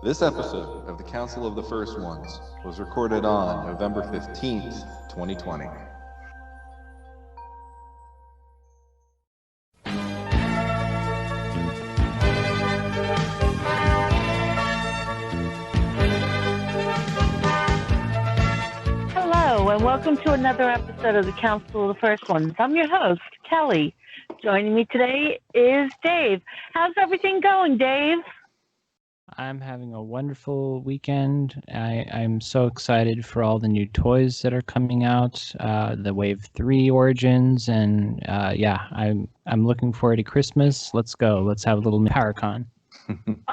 This episode of the Council of the First Ones was recorded on November 15th, 2020. Hello, and welcome to another episode of the Council of the First Ones. I'm your host, Kelly. Joining me today is Dave. How's everything going, Dave? I'm having a wonderful weekend. I'm so excited for all the new toys that are coming out, the Wave 3 Origins, and I'm looking forward to Christmas. Let's go. Let's have a little PowerCon.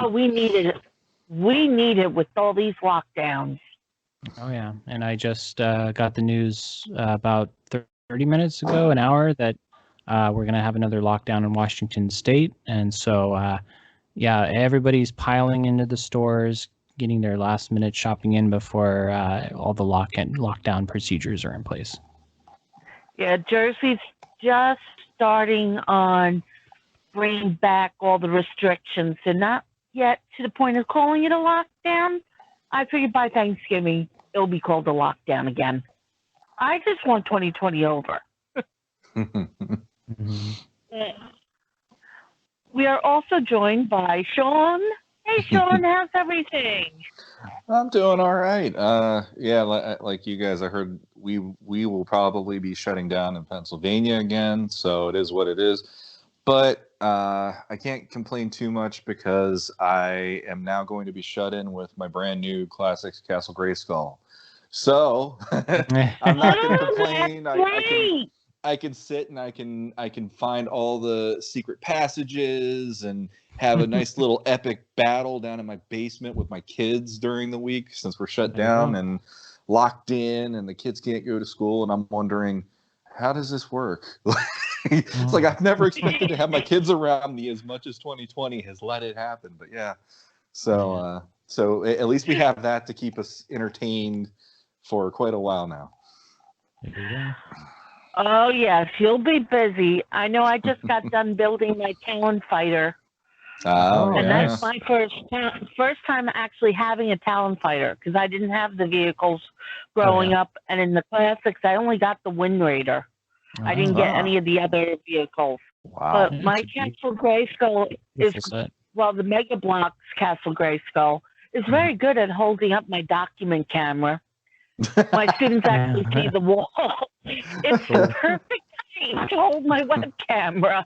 Oh, we need it. We need it with all these lockdowns. Oh, yeah. And I just got the news about 30 minutes ago, an hour, that we're going to have another lockdown in Washington State. And so, everybody's piling into the stores, getting their last-minute shopping in before all the lockdown procedures are in place. Yeah, Jersey's just starting on bringing back all the restrictions. They're not yet to the point of calling it a lockdown. I figure by Thanksgiving, it'll be called a lockdown again. I just want 2020 over. Mm-hmm. We are also joined by Shawn. Hey, Shawn, how's everything? I'm doing all right. Like you guys, I heard we will probably be shutting down in Pennsylvania again, so it is what it is. But I can't complain too much because I am now going to be shut in with my brand new Classics Castle Grayskull. So I'm not going to complain. I can sit and I can find all the secret passages and have a nice little epic battle down in my basement with my kids during the week since we're shut down and locked in and the kids can't go to school. And I'm wondering, how does this work? It's like I've never expected to have my kids around me as much as 2020 has let it happen. But yeah, so at least we have that to keep us entertained for quite a while now. Oh, yes, you'll be busy. I know I just got done building my Talon fighter. That's my first time actually having a Talon fighter because I didn't have the vehicles growing up. And in the Classics, I only got the Wind Raider. I didn't get any of the other vehicles. Wow. But my Castle Grayskull is, the Mega Bloks Castle Grayskull is very good at holding up my document camera. My students actually see the wall. It's the perfect time to hold my web camera.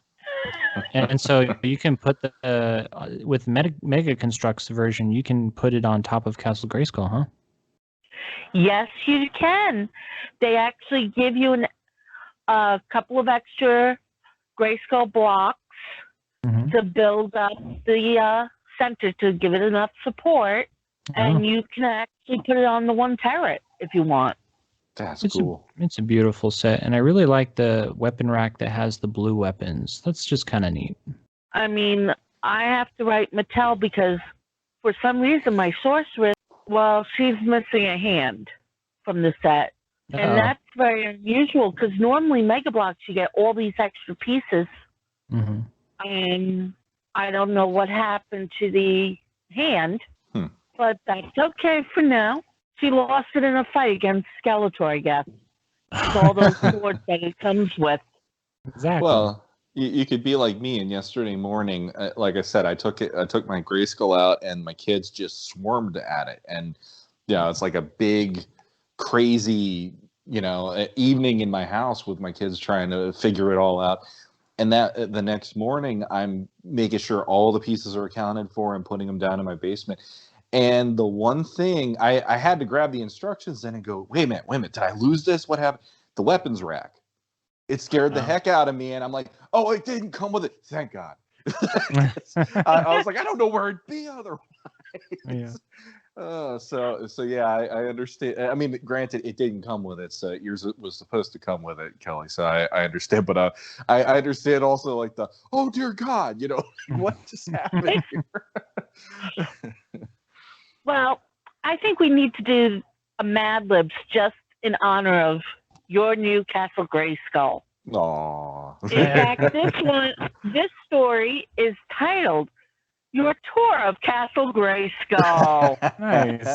And so you can put with Mega Constructs version, you can put it on top of Castle Grayskull, huh? Yes, you can. They actually give you a couple of extra Grayskull blocks to build up the center to give it enough support, and you can actually put it on the one turret if you want. That's cool. It's a beautiful set, and I really like the weapon rack that has the blue weapons. That's just kind of neat. I mean, I have to write Mattel because for some reason my sorceress, she's missing a hand from the set. And that's very unusual because normally Mega Bloks, you get all these extra pieces. And I don't know what happened to the hand, but that's okay for now. She lost it in a fight against Skeletor, I guess. With all those swords that it comes with. Exactly. Well, you could be like me. And yesterday morning, like I said, I took my Grayskull out, and my kids just swarmed at it. And it's like a big, crazy, evening in my house with my kids trying to figure it all out. And that the next morning, I'm making sure all the pieces are accounted for and putting them down in my basement. And the one thing, I had to grab the instructions then and go, wait a minute, did I lose this? What happened? The weapons rack. It scared the heck out of me, and I'm like, oh, it didn't come with it. Thank God. I was like, I don't know where it'd be otherwise. Yeah. I understand. I mean, granted, it didn't come with it, so yours was supposed to come with it, Kelly. So I understand, but I understand also like the, oh dear God, what just happened here? Well, I think we need to do a Mad Libs just in honor of your new Castle Grayskull. Aww. In fact, this story is titled your tour of Castle Grayskull. Nice.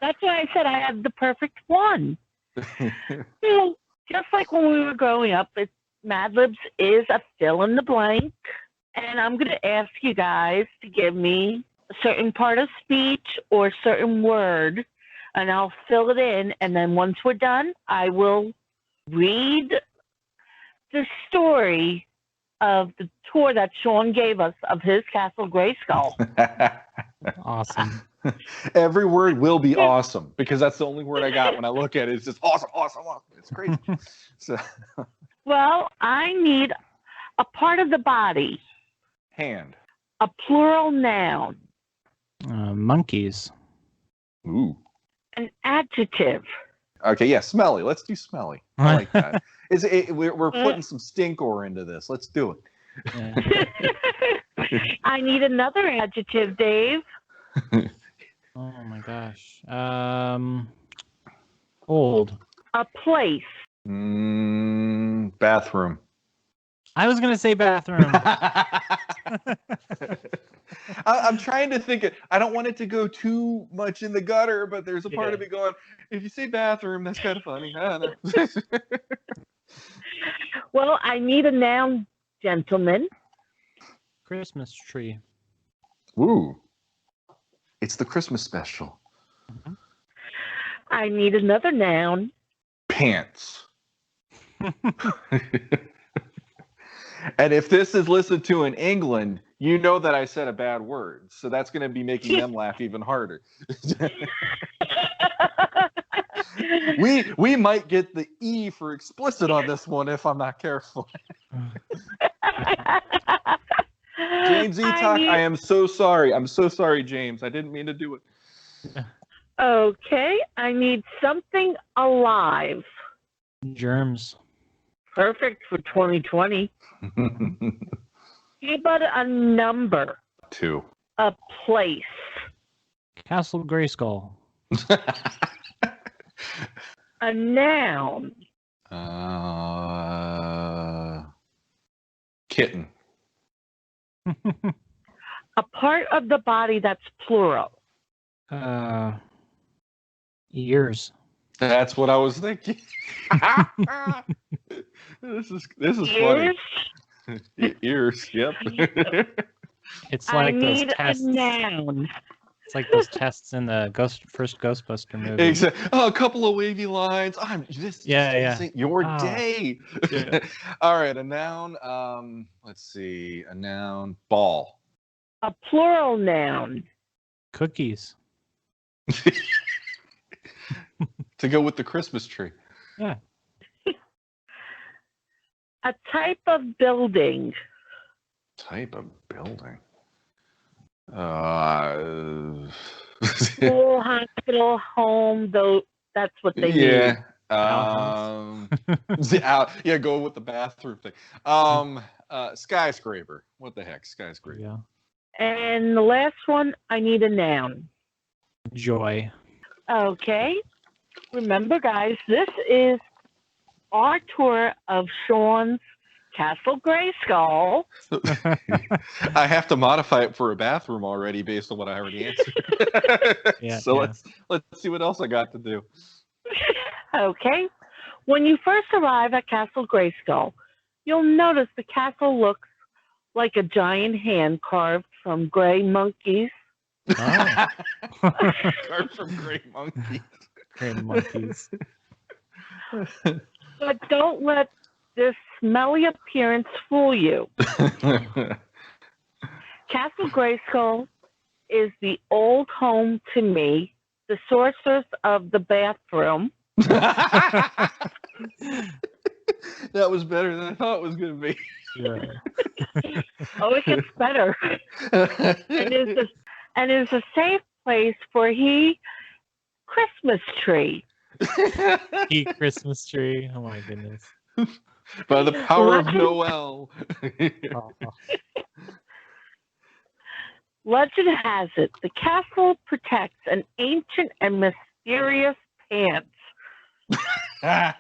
That's why I said I had the perfect one. So, just like when we were growing up, Mad Libs is a fill in the blank. And I'm going to ask you guys to give me a certain part of speech or a certain word, and I'll fill it in. And then once we're done, I will read the story of the tour that Shawn gave us of his Castle Grayskull. Awesome. Every word will be awesome because that's the only word I got when I look at it. It's just awesome, awesome, awesome. It's crazy. So, well, I need a part of the body. Hand. A plural noun. Monkeys. Ooh. An adjective. Okay, yeah, smelly. Let's do smelly. I like that. We're putting some stinkor into this. Let's do it. Yeah. I need another adjective, Dave. Oh my gosh. Old. A place. Bathroom. I was gonna say bathroom. I'm trying to think. I don't want it to go too much in the gutter, but there's a part of me going, if you say bathroom, that's kind of funny. I don't know. Well, I need a noun, gentlemen. Christmas tree. Ooh. It's the Christmas special. Mm-hmm. I need another noun. Pants. And if this is listened to in England, you know that I said a bad word. So that's going to be making them laugh even harder. we might get the E for explicit on this one if I'm not careful. James Etok, I am so sorry. I'm so sorry, James. I didn't mean to do it. Okay, I need something alive. Germs. Perfect for 2020. How about a number? 2. A place. Castle Grayskull. A noun. Kitten. A part of the body that's plural. Ears. That's what I was thinking. This is funny. Ears. Yep. It's like those I need tests. a noun. It's like those tests in the first Ghostbuster movie. Exactly. Oh, a couple of wavy lines. This isn't your day. Yeah. All right, a noun. Let's see. A noun. Ball. A plural noun. Cookies. To go with the Christmas tree. Yeah. A type of building. Type of building. School, hospital, home, though that's what they need. Yeah, go with the bathroom thing. Skyscraper. What the heck? Skyscraper. Yeah. And the last one, I need a noun. Joy. Okay. Remember, guys, this is our tour of Shawn's Castle Grayskull. I have to modify it for a bathroom already based on what I already answered. Let's see what else I got to do. Okay. When you first arrive at Castle Grayskull, you'll notice the castle looks like a giant hand carved from gray monkeys. Oh. Carved from gray monkeys. Gray monkeys. But don't let this smelly appearance fool you. Castle Grayskull is the old home to me, the sorceress of the bathroom. That was better than I thought it was going to be. Yeah. Oh, it gets better. And is a safe place for Christmas tree. Christmas tree. Oh my goodness. By the power of Noel. Legend has it, the castle protects an ancient and mysterious pants. I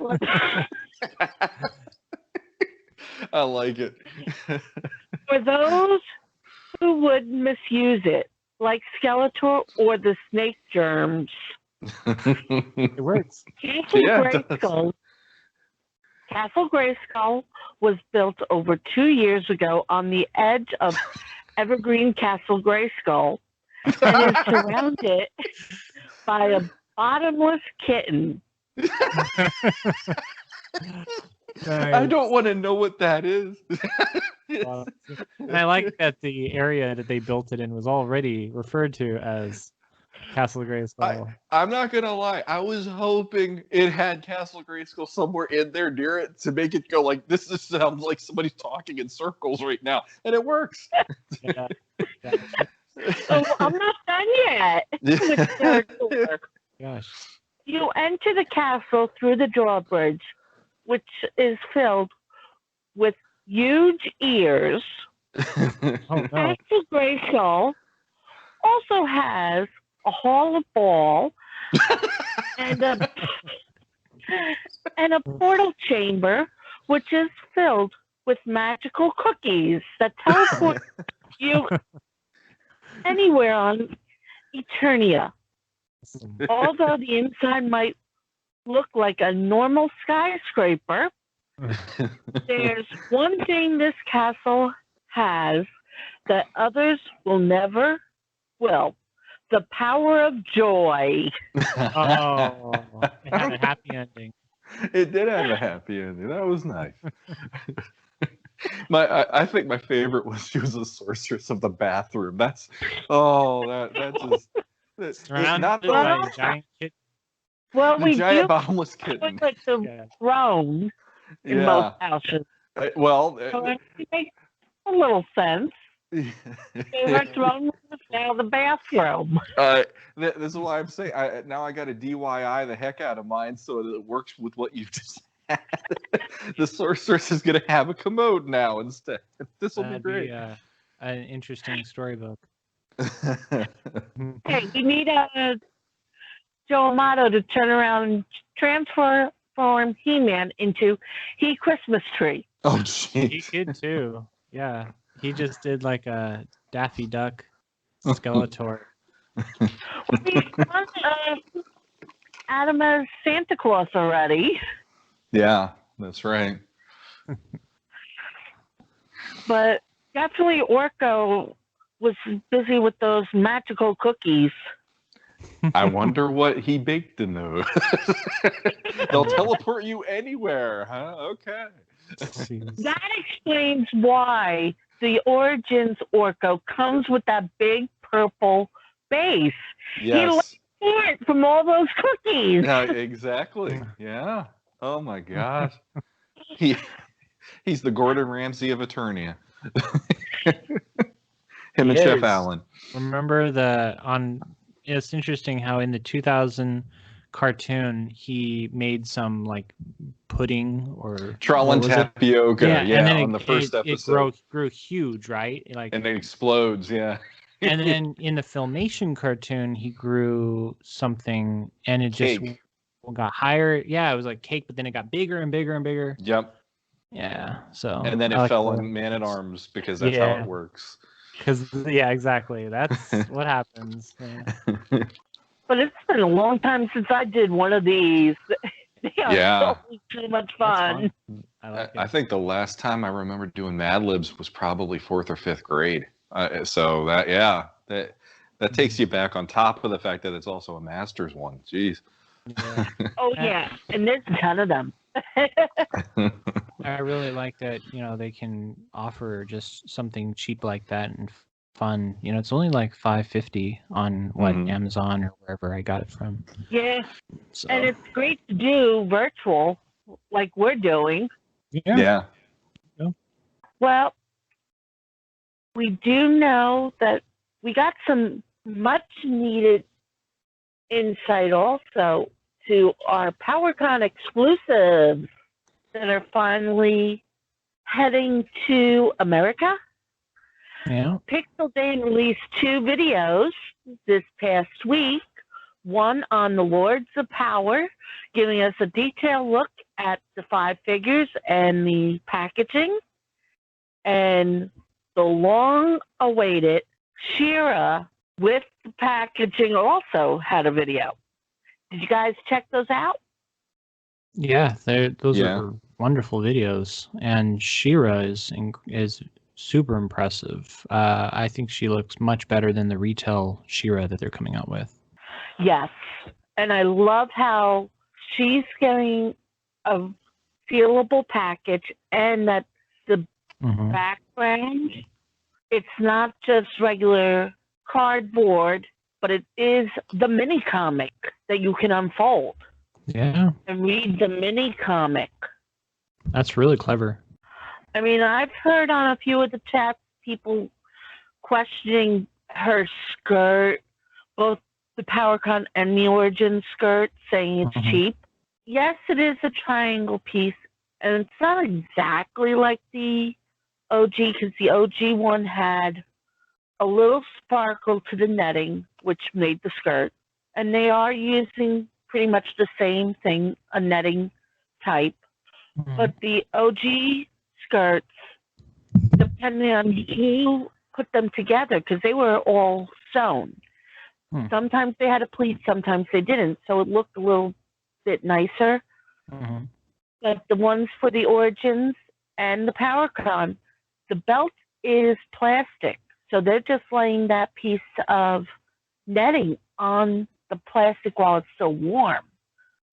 like it. For those who would misuse it, like Skeletor or the snake germs. It works. Castle Grayskull was built over 2 years ago on the edge of Evergreen Castle Grayskull and is surrounded by a bottomless kitten. I don't want to know what that is. Well, and I like that the area that they built it in was already referred to as Castle Grayskull. I'm not going to lie. I was hoping it had Castle Grayskull somewhere in there near it to make it go like, this just sounds like somebody's talking in circles right now. And it works. Yeah. So I'm not done yet with third door. Gosh. You enter the castle through the drawbridge, which is filled with huge ears. Oh, no. Castle Grayskull also has a hall of ball and a portal chamber, which is filled with magical cookies that teleport you anywhere on Eternia. Although the inside might look like a normal skyscraper, there's one thing this castle has that others will never will. The power of joy. Oh, it had a happy ending. It did have a happy ending. That was nice. I think my favorite was she was the sorceress of the bathroom. That's Surrounded not by a giant kitten. Well, the we giant do bottomless kitten. look like the throne in most houses. Well, So it makes a little sense. Favorite throne is now the bathroom. This is why I'm saying now I got to DIY the heck out of mine so that it works with what you just had. The sorceress is going to have a commode now instead. This will be great. An interesting storybook. Hey, we need a Joe Amato to turn around and transform He-Man into He Christmas Tree. Oh, jeez. He could too. Yeah. He just did like a Daffy Duck Skeletor. We've done Adam as Santa Claus already. Yeah, that's right. But definitely Orko was busy with those magical cookies. I wonder what he baked in those. They'll teleport you anywhere, huh? Okay. That explains why the Origins Orko comes with that big purple base. Yes. He left it from all those cookies. Yeah, exactly. Yeah. Oh my gosh. He's the Gordon Ramsay of Eternia. Him and Chef Allen. Remember it's interesting how in the 2000 cartoon he made some like pudding or Trollan tapioca. Yeah, and then on the first episode. It grew huge, right? And it explodes, yeah. And then in the Filmation cartoon, he grew something, and it just got higher. Yeah, it was like cake, but then it got bigger and bigger and bigger. Yep. Yeah. So. And then it fell on Man at Arms because that's how it works. Exactly. That's what happens. Yeah. But it's been a long time since I did one of these. They are too much fun. I think the last time I remember doing Mad Libs was probably 4th or 5th grade. So that takes you back on top of the fact that it's also a master's one. Jeez. Yeah. Oh yeah, and there's a ton of them. I really like that, they can offer just something cheap like that and fun. It's only like $5.50 on Amazon or wherever I got it from. Yeah. So. And it's great to do virtual like we're doing. Yeah. Well, we do know that we got some much needed insight also to our PowerCon exclusives that are finally heading to America. Yeah. Pixel Day released 2 videos this past week. One on the Lords of Power, giving us a detailed look at the 5 figures and the packaging. And the long-awaited She-Ra with the packaging also had a video. Did you guys check those out? Yeah, those are wonderful videos, and She-Ra is super impressive. I think she looks much better than the retail She-Ra that they're coming out with. Yes, and I love how she's getting a feelable package, and that the background, it's not just regular cardboard, but it is the mini comic that you can unfold. Yeah. And read the mini comic. That's really clever. I mean, I've heard on a few of the chats people questioning her skirt, both the PowerCon and the Origin skirt, saying it's cheap. Yes, it is a triangle piece, and it's not exactly like the OG, because the OG one had a little sparkle to the netting, which made the skirt. And they are using pretty much the same thing, a netting type. But the OG skirts, depending on who put them together, because they were all sewn. Sometimes they had a pleat, sometimes they didn't. So it looked a little bit nicer. But the ones for the Origins and the PowerCon, the belt is plastic. So they're just laying that piece of netting on the plastic while it's still warm.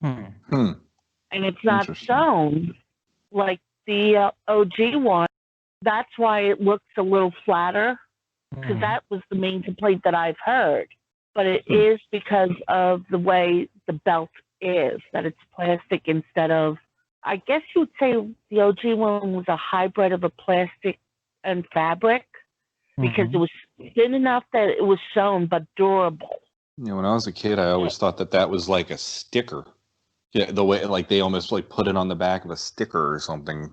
And it's not sewn like the OG one. That's why it looks a little flatter, because that was the main complaint that I've heard. But it is because of the way the belt is, that it's plastic instead of, I guess you would say the OG one was a hybrid of a plastic and fabric, because it was thin enough that it was sewn but durable. When I was a kid, I always thought that was like a sticker. Yeah, the way like they almost like put it on the back of a sticker or something,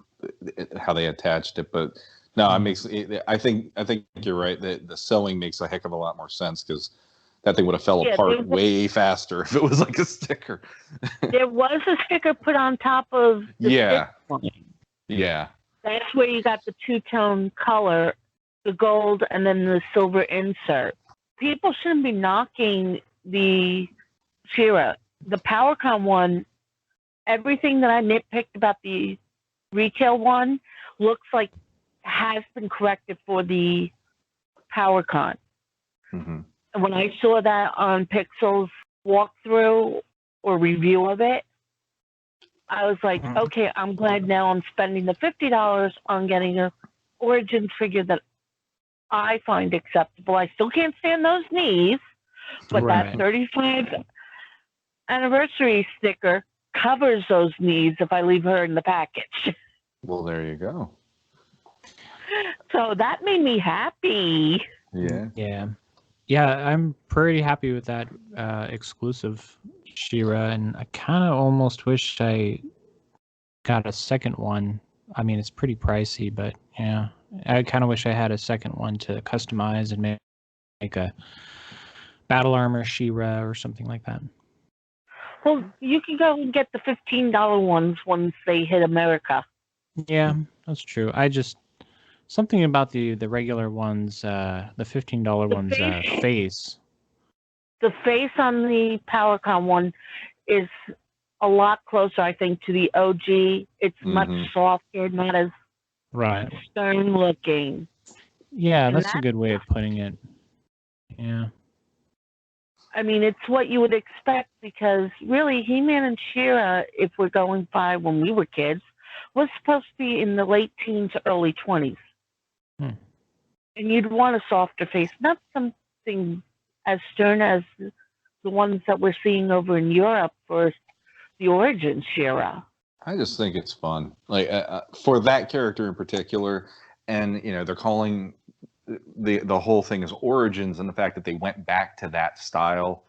how they attached it. But no, it makes. I think you're right. The sewing makes a heck of a lot more sense, because that thing would have fell apart way faster if it was like a sticker. There was a sticker put on top of the stick one. Yeah. That's where you got the two-tone color, the gold and then the silver insert. People shouldn't be knocking the She-Ra. The PowerCon one, everything that I nitpicked about the retail one looks like has been corrected for the PowerCon. And when I saw that on Pixel's walkthrough or review of it, I was like, okay, I'm glad now I'm spending the $50 on getting an Origins figure that I find acceptable. I still can't stand those knees, but that 35th anniversary sticker covers those knees if I leave her in the package. Well, there you go. So that made me happy. Yeah, I'm pretty happy with that exclusive She-Ra, and I kind of almost wish I got a second one. I mean, it's pretty pricey, but yeah, I kind of wish I had a second one to customize and make a battle armor She-Ra or something like that. Well, you can go and get the $15 ones once they hit America. Yeah, that's true. Something about the regular ones, the $15 ones, face. The face on the PowerCon one is a lot closer, I think, to the OG. It's much softer, not as stern looking. Yeah, that's a good way of putting it. Yeah. I mean, it's what you would expect, because really He-Man and She-Ra, if we're going by when we were kids, was supposed to be in the late teens, early 20s. And you'd want a softer face, not something as stern as the ones that we're seeing over in Europe for the Origins She-Ra. I just think it's fun, like for that character in particular, and they're calling the whole thing is Origins, and the fact that they went back to that style.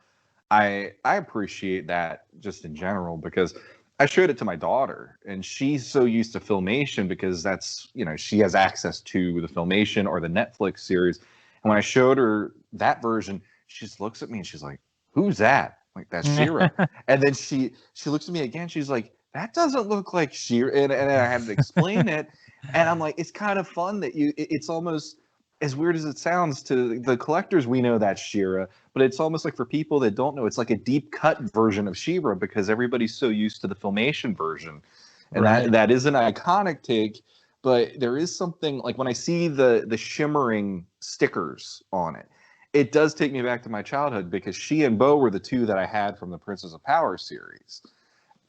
I appreciate that just in general, because I showed it to my daughter, and she's so used to Filmation because that's, she has access to the Filmation or the Netflix series. And when I showed her that version, she just looks at me and she's like, "Who's that?" I'm like, "That's She-Ra." And then she looks at me again. She's like, "That doesn't look like She-Ra." And I had to explain it. And I'm like, it's kind of fun that it's almost as weird as it sounds to the collectors, we know that's She-Ra, but it's almost like for people that don't know, it's like a deep cut version of She-Ra because everybody's so used to the Filmation version. And that is an iconic take, but there is something like when I see the shimmering stickers on it, it does take me back to my childhood because she and Bo were the two that I had from the Princess of Power series.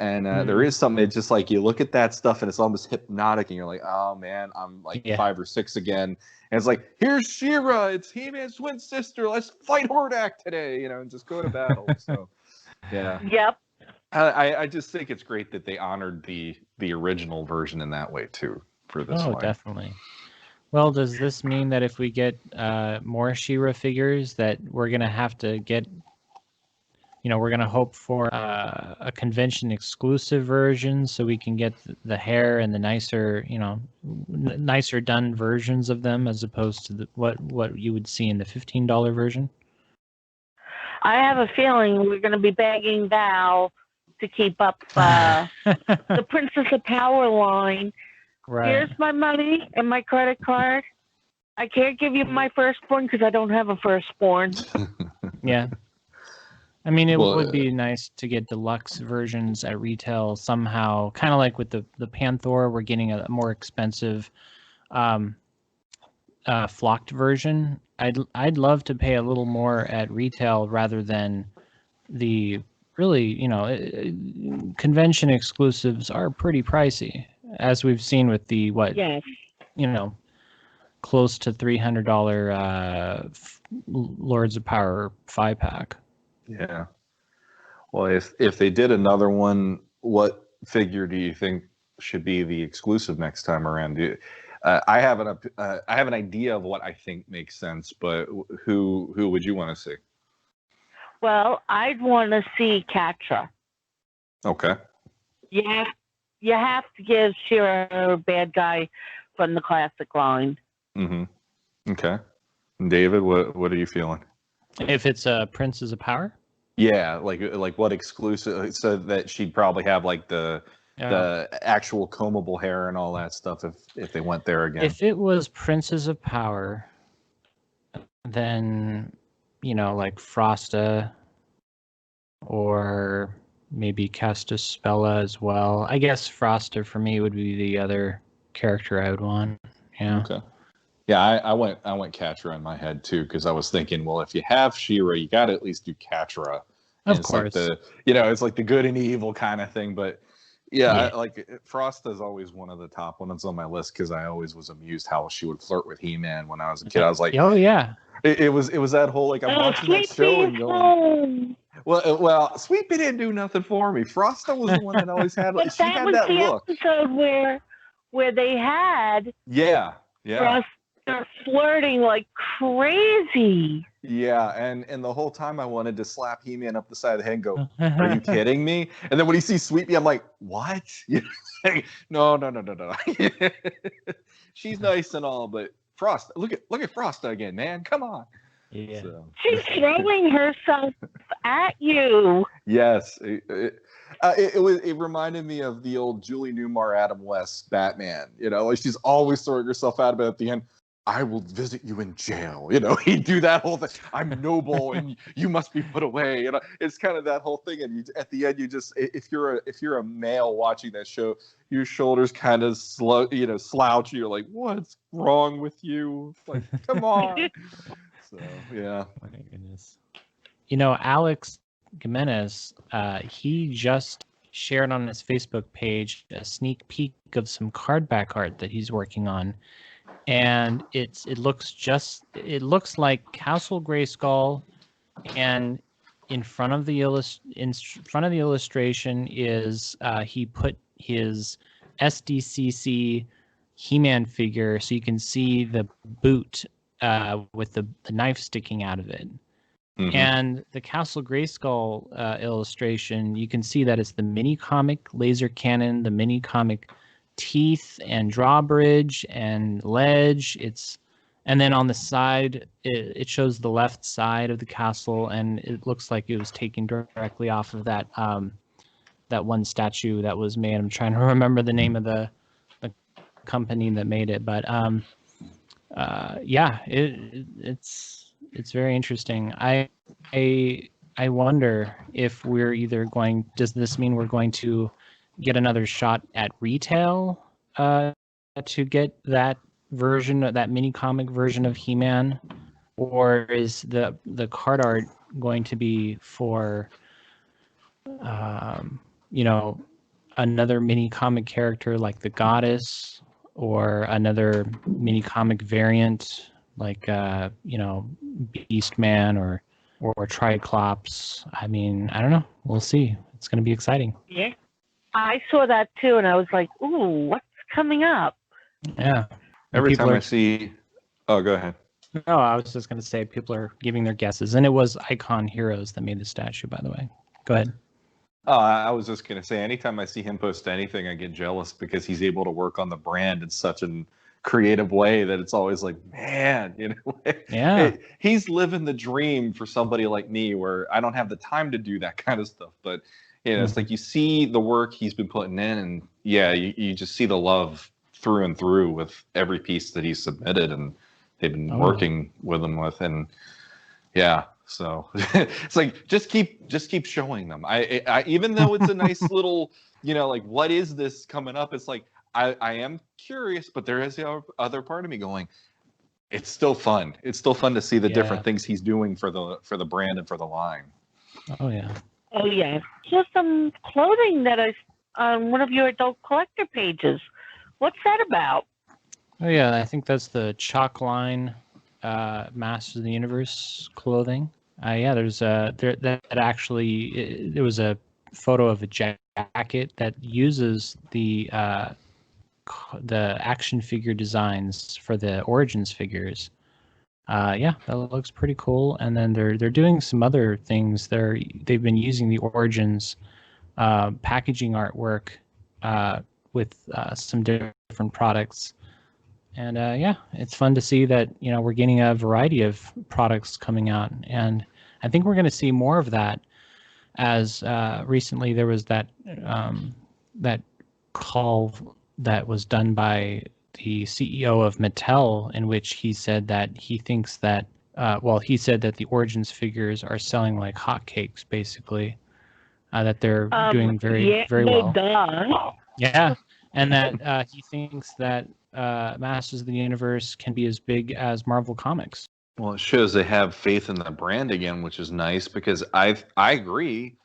And there is something, it's just like you look at that stuff and it's almost hypnotic and you're like, oh man, I'm like 5 or 6 again. And it's like, here's She-Ra, it's He-Man's twin sister, let's fight Hordak today, and just go to battle. So, yeah. Yep. I just think it's great that they honored the original version in that way too for this one. Oh, definitely. Well, does this mean that if we get more She-Ra figures that we're going to have to get, we're going to hope for a convention exclusive version so we can get the hair and the nicer, nicer done versions of them as opposed to what you would see in the $15 version? I have a feeling we're going to be begging Val to keep up the Princess of Power line. Right. Here's my money and my credit card. I can't give you my firstborn because I don't have a firstborn. Yeah. I mean, it would be nice to get deluxe versions at retail somehow, kind of like with the Panther. We're getting a more expensive flocked version. I'd love to pay a little more at retail rather than the really, convention exclusives are pretty pricey, as we've seen with the close to $300 Lords of Power 5-pack. Yeah. Well, if they did another one, what figure do you think should be the exclusive next time around? I have an idea of what I think makes sense, but who would you want to see? Well, I'd want to see Catra. Okay. You have to give She-Ra a bad guy from the classic line. Mm-hmm. Okay. David, what are you feeling? If it's a Princess of Power? Yeah, like what exclusive? So that she'd probably have like the actual combable hair and all that stuff if they went there again. If it was Princess of Power, then like Frosta or maybe Castaspella as well. I guess Frosta for me would be the other character I would want. Yeah. Okay. Yeah, I went Catra in my head too because I was thinking, well, if you have She-Ra, you got to at least do Catra. Of course. Like it's like the good and evil kind of thing. But yeah. Frosta is always one of the top ones on my list because I always was amused how she would flirt with He-Man when I was a kid. I was like, oh yeah. It was that whole like I'm watching that show and going, well, Sweet Pea didn't do nothing for me. Frosta was the one that always had like she had that look. Episode where they had Frosta flirting like crazy. Yeah, and the whole time I wanted to slap He-Man up the side of the head and go, are you kidding me? And then when he sees Sweet Pea, I'm like, what? No. She's nice and all, but Frosta, look at Frosta again, man. Come on. Yeah. So. She's throwing herself at you. Yes. It reminded me of the old Julie Newmar, Adam West Batman. Like she's always throwing herself at him, but at the end, I will visit you in jail. He'd do that whole thing. I'm noble and you must be put away. It's kind of that whole thing. And at the end, you just, if you're a male watching that show, your shoulders kind of slouch. You're like, what's wrong with you? Like, come on. So, yeah. Oh my goodness. Alex Jimenez, he just shared on his Facebook page a sneak peek of some card back art that he's working on. And it looks like Castle Grayskull, and in front of the illustration is he put his SDCC He-Man figure, so you can see the boot with the knife sticking out of it. Mm-hmm. And the Castle Grayskull illustration, you can see that it's the mini comic laser cannon, the mini comic teeth and drawbridge and ledge. And then on the side it shows the left side of the castle, and it looks like it was taken directly off of that one statue that was made. I'm trying to remember the name of the company that made it, but yeah, it's very interesting. I wonder if we're either going. Does this mean we're going to get another shot at retail to get that version, that mini comic version of He-Man, or is the card art going to be for, you know, another mini comic character like the Goddess, or another mini comic variant like you know, Beastman or Triclops? I mean, I don't know. We'll see. It's going to be exciting. Yeah, I saw that too, and I was like, "Ooh, what's coming up?" Yeah. Every time I see, oh, go ahead. No, I was just going to say people are giving their guesses, and it was Icon Heroes that made the statue, by the way. Go ahead. Oh, I was just going to say, anytime I see him post anything, I get jealous because he's able to work on the brand in such a creative way that it's always like, man, you know, yeah, he's living the dream for somebody like me, where I don't have the time to do that kind of stuff. But you know, it's like you see the work he's been putting in, and yeah, you just see the love through and through with every piece that he's submitted, and they've been working with him with, and yeah. So it's like just keep showing them. I even though it's a nice little, you know, like, what is this coming up? It's like I am curious, but there is the other part of me going, it's still fun. It's still fun to see the different things he's doing for the brand and for the line. Oh yeah. Oh yeah. Just some clothing that I on one of your adult collector pages. What's that about? Oh yeah, I think that's the Chalk Line Masters of the Universe clothing. Yeah, there's that actually there was a photo of a jacket that uses the action figure designs for the Origins figures. Yeah, that looks pretty cool. And then they're doing some other things. They've been using the Origins packaging artwork with some different products. And yeah, it's fun to see that, you know, we're getting a variety of products coming out, and I think we're going to see more of that. As recently there was that that call that was done by the CEO of Mattel, in which he said that he thinks that he said that the Origins figures are selling like hotcakes, basically. That they're doing very well. Yeah, and that he thinks that Masters of the Universe can be as big as Marvel Comics. Well, it shows they have faith in the brand again, which is nice, because I agree,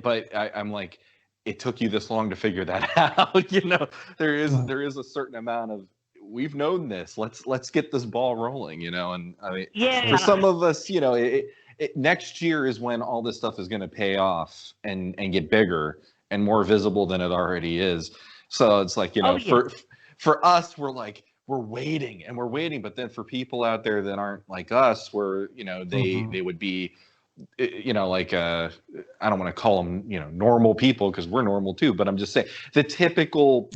but I'm like, it took you this long to figure that out. You know, there is a certain amount of, we've known this. Let's get this ball rolling. You know, and I mean, for some of us, you know, next year is when all this stuff is going to pay off and get bigger and more visible than it already is. So it's like, you know, for us, we're waiting, but then for people out there that aren't like us, where, you know, they would be, you know, like I don't want to call them, you know, normal people, because we're normal too, but I'm just saying the typical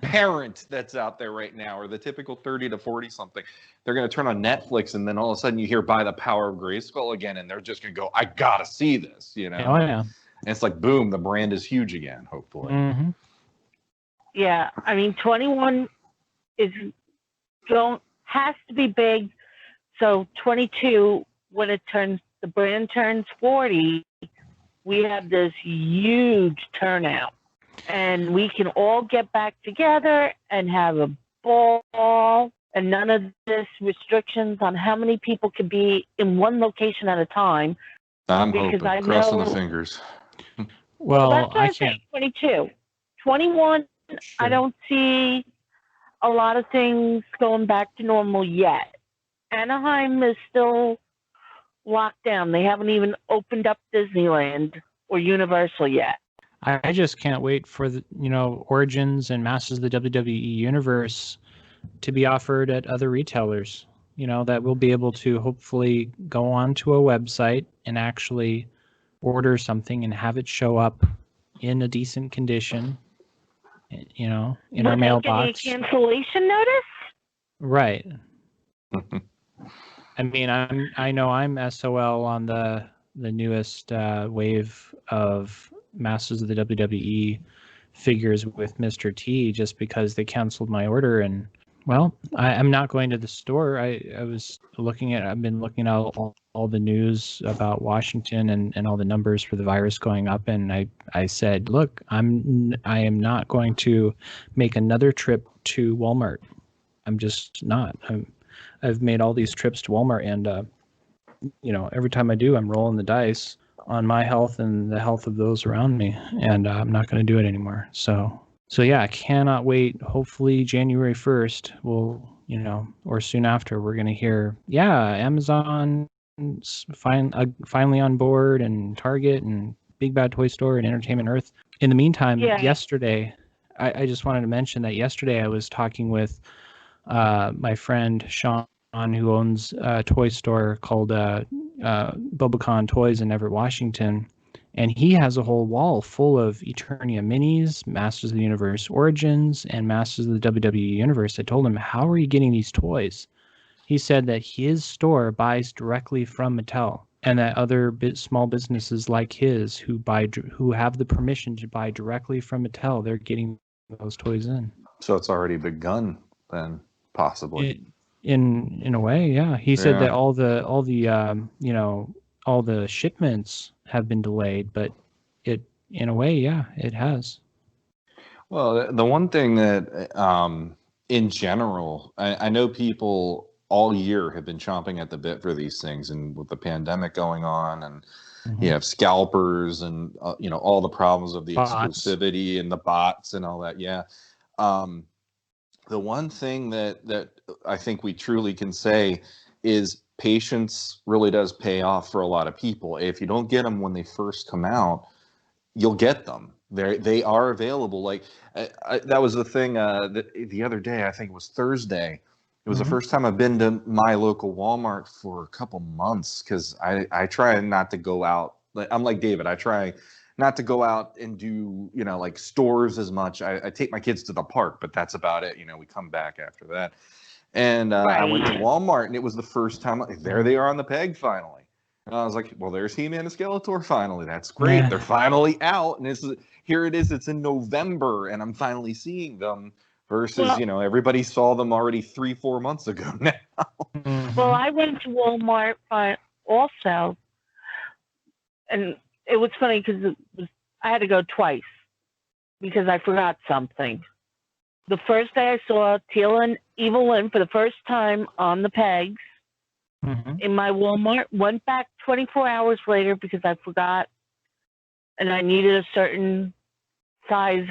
parent that's out there right now, or the typical 30 to 40 something, they're going to turn on Netflix, and then all of a sudden you hear By the Power of Grayskull again, and they're just going to go, I gotta see this, you know. And it's like, boom, the brand is huge again, hopefully. Yeah, I mean, 21 has to be big. So 22, when the brand turns 40, we have this huge turnout, and we can all get back together and have a ball, and none of this restrictions on how many people can be in one location at a time. I'm hoping, crossing the fingers. Well, that's why I say 22. 21, sure. I don't see a lot of things going back to normal yet. Anaheim is still locked down. They haven't even opened up Disneyland or Universal yet. I just can't wait for the, you know, Origins and Masters of the WWE Universe to be offered at other retailers. You know, that we'll be able to hopefully go onto a website and actually order something and have it show up in a decent condition, you know, in our mailbox. A cancellation notice? Right. I mean, I know I'm SOL on the newest wave of Masters of the WWE figures with Mr. T, just because they canceled my order, and Well, I'm not going to the store. I've been looking at all the news about Washington and all the numbers for the virus going up. And I said, look, I am not going to make another trip to Walmart. I'm just not. I've made all these trips to Walmart, and every time I do, I'm rolling the dice on my health and the health of those around me, and I'm not going to do it anymore. So yeah, I cannot wait. Hopefully January 1st, or soon after, we're going to hear, yeah, Amazon finally on board, and Target and Big Bad Toy Store and Entertainment Earth. In the meantime, yesterday, I just wanted to mention that yesterday I was talking with my friend Shawn, who owns a toy store called Bubacon Toys in Everett, Washington. And he has a whole wall full of Eternia minis, Masters of the Universe Origins, and Masters of the WWE Universe. I told him, how are you getting these toys? He said that his store buys directly from Mattel, and that other small businesses like his who have the permission to buy directly from Mattel, they're getting those toys in. So it's already begun then, possibly. In a way, yeah. He said that all the shipments have been delayed, but in a way, yeah, it has. Well, the one thing that, in general, I know people all year have been chomping at the bit for these things, and with the pandemic going on, and you have scalpers, and all the problems of the exclusivity and the bots and all that. Yeah. The one thing that I think we truly can say is patience really does pay off for a lot of people. If you don't get them when they first come out, you'll get them. They are available. Like that was the thing the other day. I think it was Thursday. It was the first time I've been to my local Walmart for a couple months, because I try not to go out. I'm like David. I try not to go out and do like stores as much. I take my kids to the park, but that's about it. We come back after that. And I went to Walmart, and it was the first time. There they are on the peg finally. And I was like, well, there's He-Man and Skeletor finally. That's great. Yeah. They're finally out. And here it is. It's in November, and I'm finally seeing them versus, everybody saw them already 3-4 months ago now. Well, I went to Walmart also, and it was funny because I had to go twice because I forgot something. The first day I saw Teal and Evelyn for the first time on the pegs in my Walmart, went back 24 hours later because I forgot, and I needed a certain size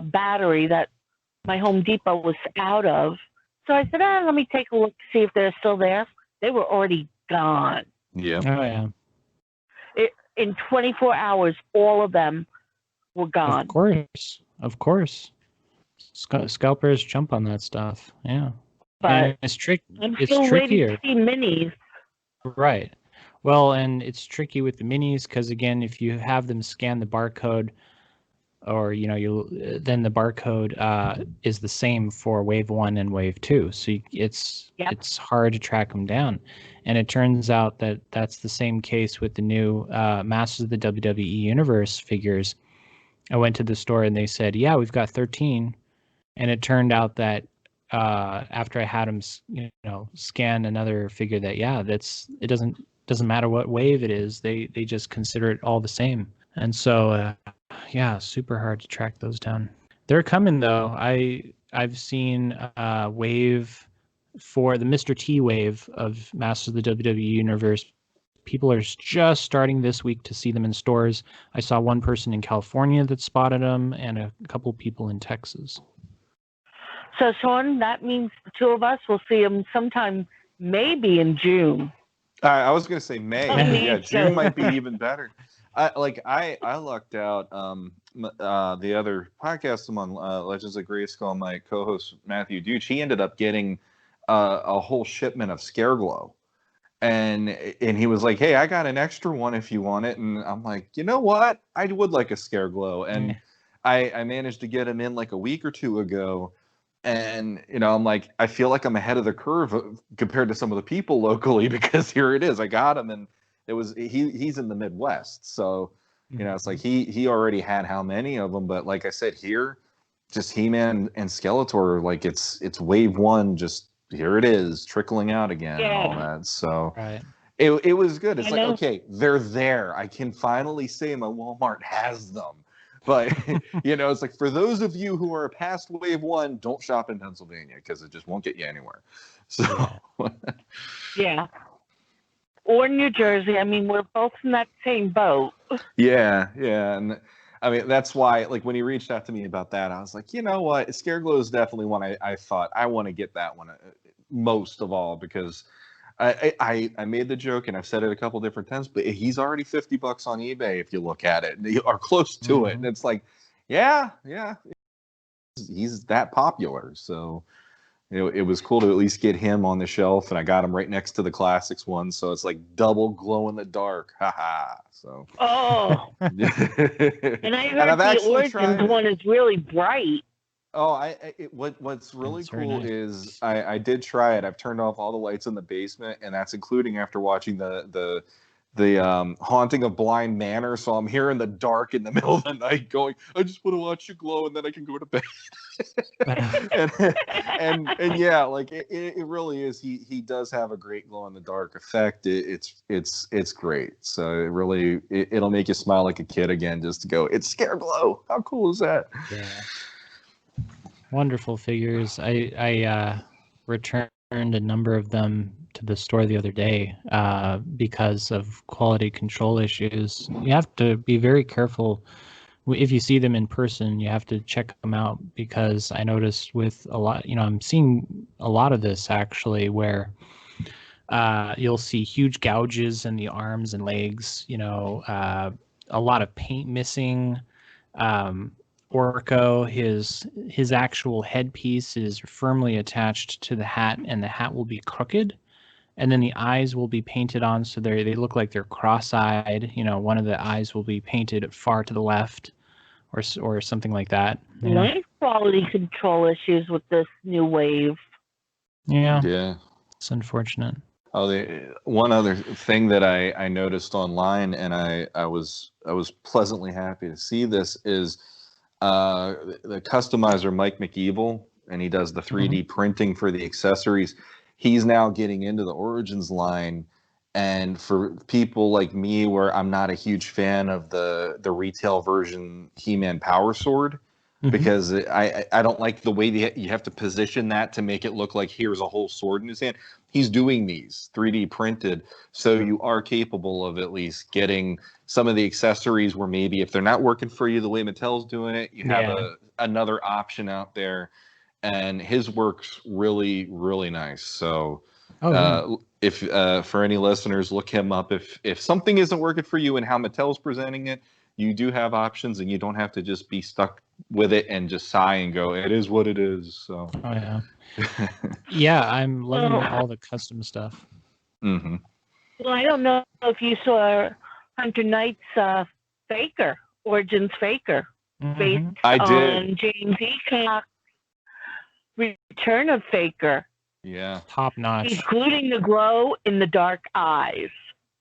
battery that my Home Depot was out of. So I said, let me take a look to see if they're still there. They were already gone. Yeah. Oh, yeah. In 24 hours, all of them were gone. Of course. Scalpers jump on that stuff. Yeah. But and it's trickier. Waiting to see minis. Right. Well, and it's tricky with the minis because, again, if you have them scan the barcode, or then the barcode is the same for wave 1 and wave 2, so it's hard to track them down. And it turns out that that's the same case with the new Masters of the WWE Universe figures. I went to the store and they said, yeah, we've got 13, and it turned out that after I had them scan another figure, that it doesn't matter what wave it is, they just consider it all the same. And so super hard to track those down. They're coming though. I've seen wave for the Mr. T wave of Masters of the WWE Universe. People are just starting this week to see them in stores. I saw one person in California that spotted them, and a couple people in Texas. So, Shawn, that means the two of us will see them sometime, maybe in June. I was going to say May. Yeah, June might be even better. I lucked out. The other podcast I'm on, Legends of Grayskull, my co-host Matthew Duch, he ended up getting a whole shipment of Scareglow, and he was like, "Hey, I got an extra one if you want it." And I'm like, you know what? I would like a Scareglow, and I managed to get him in like a week or two ago. And I'm like, I feel like I'm ahead of the curve compared to some of the people locally, because here it is. I got him, and he's in the Midwest, so it's like he already had how many of them. But like I said, here just He-Man and Skeletor, like it's wave one, just here it is trickling out again and all that. So right. it was good. It's like, okay, they're there. I can finally say my Walmart has them. But it's like, for those of you who are past wave one, don't shop in Pennsylvania because it just won't get you anywhere. So yeah. Or New Jersey. I mean, we're both in that same boat. Yeah. And I mean, that's why, like, when he reached out to me about that, I was like, you know what? Scareglow is definitely one I thought I want to get that one most of all, because I made the joke and I've said it a couple different times, but he's already $50 on eBay if you look at it, or close to it. And it's like, yeah, he's that popular. So it was cool to at least get him on the shelf, and I got him right next to the classics one, so it's like double glow in the dark. Haha. So and I heard the Origins one is really bright. Oh, what's really cool is I did try it. I've turned off all the lights in the basement, and that's including after watching the Haunting of Blind Manor. So I'm here in the dark in the middle of the night going, I just want to watch you glow, and then I can go to bed. and yeah, like it really is. He does have a great glow in the dark effect. It's great. So it really it'll make you smile like a kid again just to go, it's Scareglow. How cool is that? Yeah. Wonderful figures. I returned a number of them to the store the other day because of quality control issues. You have to be very careful. If you see them in person, you have to check them out, because I noticed with a lot, I'm seeing a lot of this actually, where you'll see huge gouges in the arms and legs, a lot of paint missing. Orko, his actual headpiece is firmly attached to the hat, and the hat will be crooked, and then the eyes will be painted on, so they look like they're cross-eyed. One of the eyes will be painted far to the left, or something like that. Nice quality control issues with this new wave. Yeah, it's unfortunate. One other thing that I noticed online, and I was pleasantly happy to see this, is the customizer Mike McEvil, and he does the 3D printing for the accessories. He's now getting into the Origins line, and for people like me, where I'm not a huge fan of the retail version He-Man Power Sword, because I don't like the way you have to position that to make it look like here's a whole sword in his hand. He's doing these 3D printed, so you are capable of at least getting some of the accessories where maybe if they're not working for you the way Mattel's doing it, you have another option out there. And his work's really, really nice. So if for any listeners, look him up. If something isn't working for you and how Mattel's presenting it, you do have options, and you don't have to just be stuck with it and just sigh and go, it is what it is. So yeah, I'm loving all the custom stuff. Well, I don't know if you saw Hunter Knight's Faker, Origins Faker, based on James Eacock's Return of Faker. Yeah, top notch, including the glow in the dark eyes.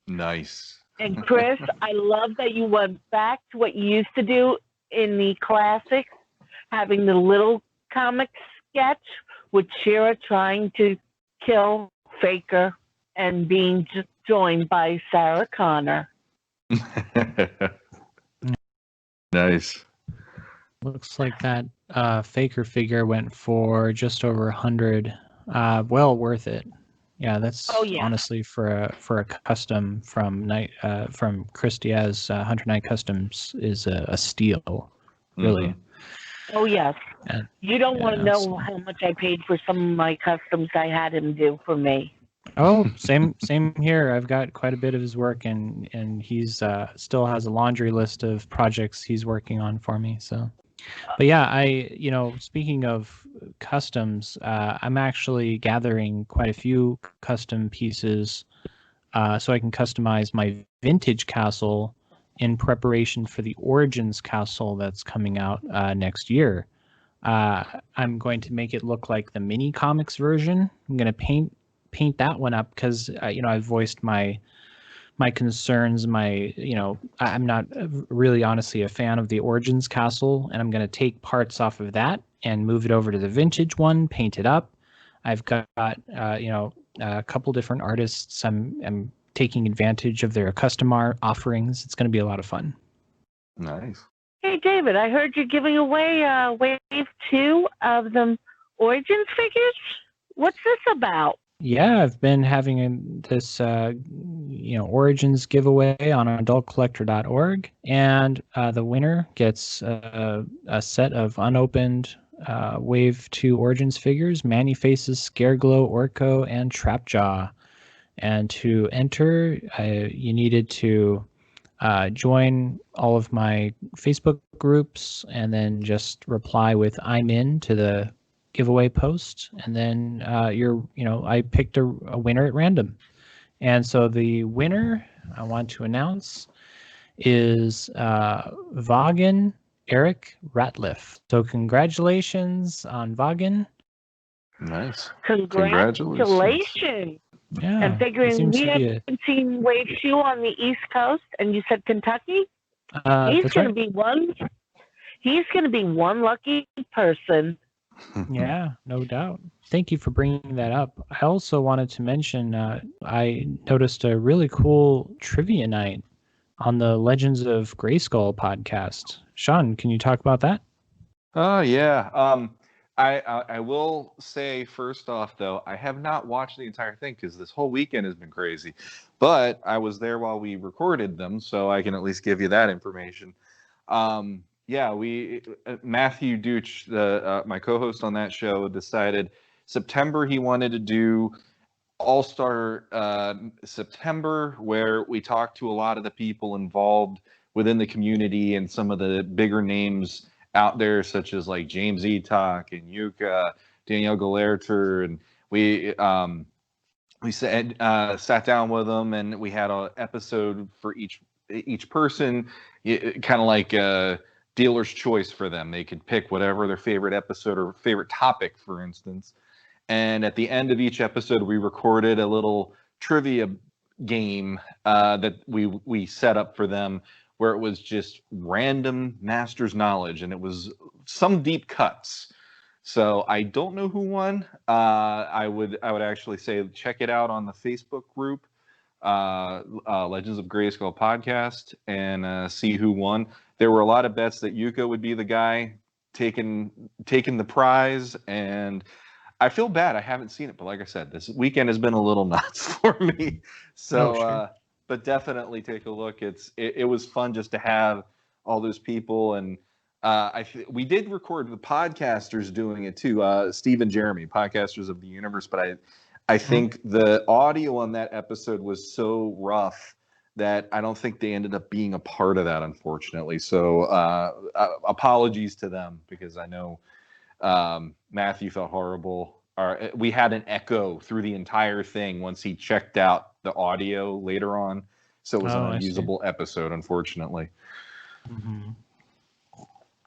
Nice. And Chris, I love that you went back to what you used to do in the classics, having the little comic sketch with Shira trying to kill Faker and being just joined by Sarah Connor. Nice. Looks like that Faker figure went for just over 100. Well worth it. Yeah, that's honestly for a custom from Chris Diaz. Hunter Knight Customs is a steal, really. Oh yes. And, you don't want to know how much I paid for some of my customs I had him do for me. Oh, same here. I've got quite a bit of his work, and he's still has a laundry list of projects he's working on for me. So, but yeah, speaking of customs, I'm actually gathering quite a few custom pieces so I can customize my vintage castle in preparation for the Origins castle that's coming out next year. I'm going to make it look like the mini comics version. I'm going to paint that one up because I've voiced my my concerns, I'm not really honestly a fan of the Origins castle, and I'm going to take parts off of that and move it over to the vintage one, paint it up. I've got a couple different artists. I'm taking advantage of their custom art offerings. It's going to be a lot of fun. Nice. Hey, David, I heard you're giving away wave 2 of the Origins figures. What's this about? Yeah, I've been having this, Origins giveaway on adultcollector.org, and the winner gets a set of unopened Wave 2 Origins figures, Man-E-Faces, Scareglow, Orko, and Trapjaw. And to enter, you needed to join all of my Facebook groups and then just reply with "I'm in" to the giveaway post, and then I picked a winner at random. And so the winner I want to announce is Vaughan Eric Ratliff. So congratulations on Vaughan. Nice. Congratulations. Yeah. And figuring we haven't seen Wave 2 on the East Coast, and you said Kentucky? He's going to be one. He's going to be one lucky person. Yeah, no doubt. Thank you for bringing that up. I also wanted to mention I noticed a really cool trivia night on the Legends of Grayskull podcast. Shawn, can you talk about that? Oh, yeah. I will say first off, though, I have not watched the entire thing because this whole weekend has been crazy. But I was there while we recorded them, so I can at least give you that information. Yeah, Matthew Deutsch, my co-host on that show, decided September he wanted to do All-Star September, where we talked to a lot of the people involved within the community and some of the bigger names out there, such as like James Etok and Yuka, Danielle Galerter, and we sat down with them, and we had an episode for each person, kind of like a dealer's choice for them. They could pick whatever their favorite episode or favorite topic, for instance. And at the end of each episode, we recorded a little trivia game that we set up for them, where it was just random Masters knowledge, and it was some deep cuts. So I don't know who won. I would actually say check it out on the Facebook group, Legends of Grayskull podcast, and see who won. There were a lot of bets that Yuka would be the guy taking the prize, and I feel bad. I haven't seen it, but like I said, this weekend has been a little nuts for me. So, sure. But definitely take a look. It was fun just to have all those people, and we did record the podcasters doing it too. Steve and Jeremy, podcasters of the universe, but I think the audio on that episode was so rough that I don't think they ended up being a part of that, unfortunately. So apologies to them, because I know Matthew felt horrible. We had an echo through the entire thing once he checked out the audio later on. So it was an unusable episode, unfortunately. Mm-hmm.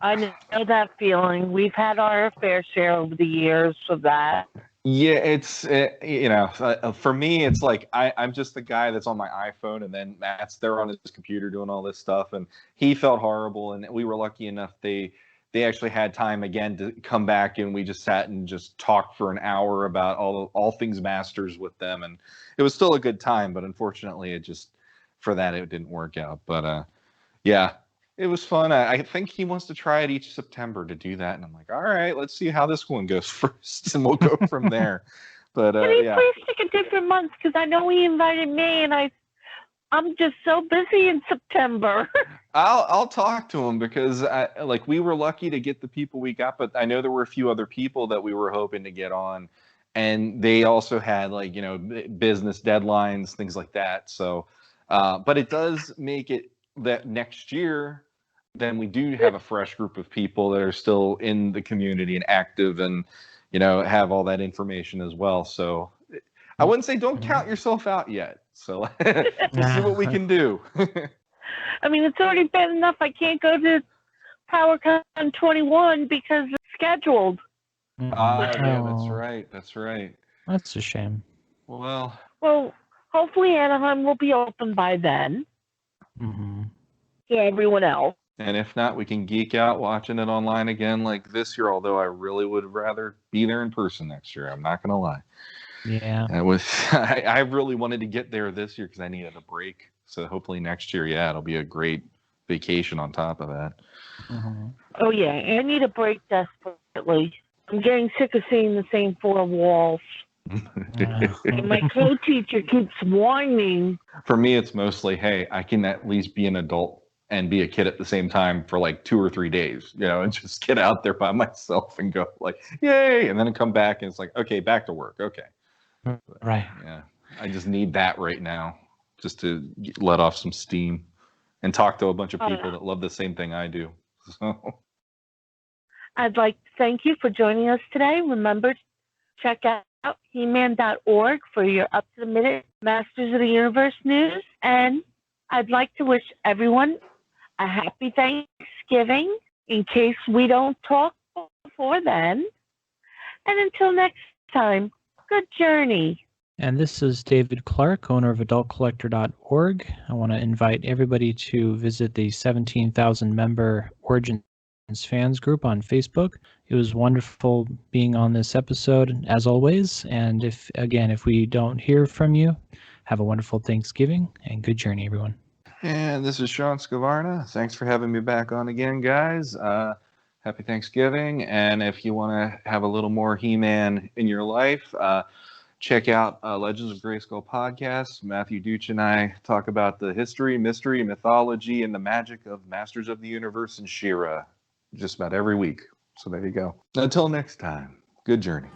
I know that feeling. We've had our fair share over the years of that. Yeah, it's for me, it's like I'm just the guy that's on my iPhone, and then Matt's there on his computer doing all this stuff, and he felt horrible, and we were lucky enough they actually had time again to come back, and we just sat and just talked for an hour about all things Masters with them, and it was still a good time, but unfortunately it didn't work out. But yeah, it was fun. I think he wants to try it each September to do that, and I'm like, all right, let's see how this one goes first, and we'll go from there. But Can you please pick a different month? Because I know he invited me, and I'm just so busy in September. I'll talk to him, because we were lucky to get the people we got, but I know there were a few other people that we were hoping to get on, and they also had business deadlines, things like that. So, but it does make it that next year, then we do have a fresh group of people that are still in the community and active, and have all that information as well. So I wouldn't say don't count yourself out yet. So we'll see what we can do. I mean, it's already bad enough I can't go to PowerCon 21 because it's scheduled. Yeah, that's right. That's a shame. Well, hopefully Anaheim will be open by then. Mm-hmm. To everyone else. And if not, we can geek out watching it online again like this year, although I really would rather be there in person next year. I'm not going to lie. Yeah. I really wanted to get there this year because I needed a break. So hopefully next year, it'll be a great vacation on top of that. Mm-hmm. Oh, yeah. I need a break desperately. I'm getting sick of seeing the same four walls. And my co-teacher keeps whining. For me, it's mostly, hey, I can at least be an adult and be a kid at the same time for like 2 or 3 days, and just get out there by myself and go like, yay, and then come back and it's like, okay, back to work. Okay. Right. Yeah. I just need that right now just to let off some steam and talk to a bunch of people that love the same thing I do. So I'd like to thank you for joining us today. Remember to check out heman.org for your up-to-the-minute Masters of the Universe news. And I'd like to wish everyone a happy Thanksgiving in case we don't talk before then. And until next time, good journey. And this is David Clark, owner of adultcollector.org. I want to invite everybody to visit the 17,000 member Origins fans group on Facebook. It was wonderful being on this episode, as always. And if we don't hear from you, have a wonderful Thanksgiving and good journey, everyone. And this is Sean Scavarna. Thanks for having me back on again, guys. Happy Thanksgiving. And if you want to have a little more He-Man in your life, check out Legends of Grayskull podcast. Matthew Duch and I talk about the history, mystery, mythology, and the magic of Masters of the Universe and She-Ra just about every week. So there you go. Until next time, good journey.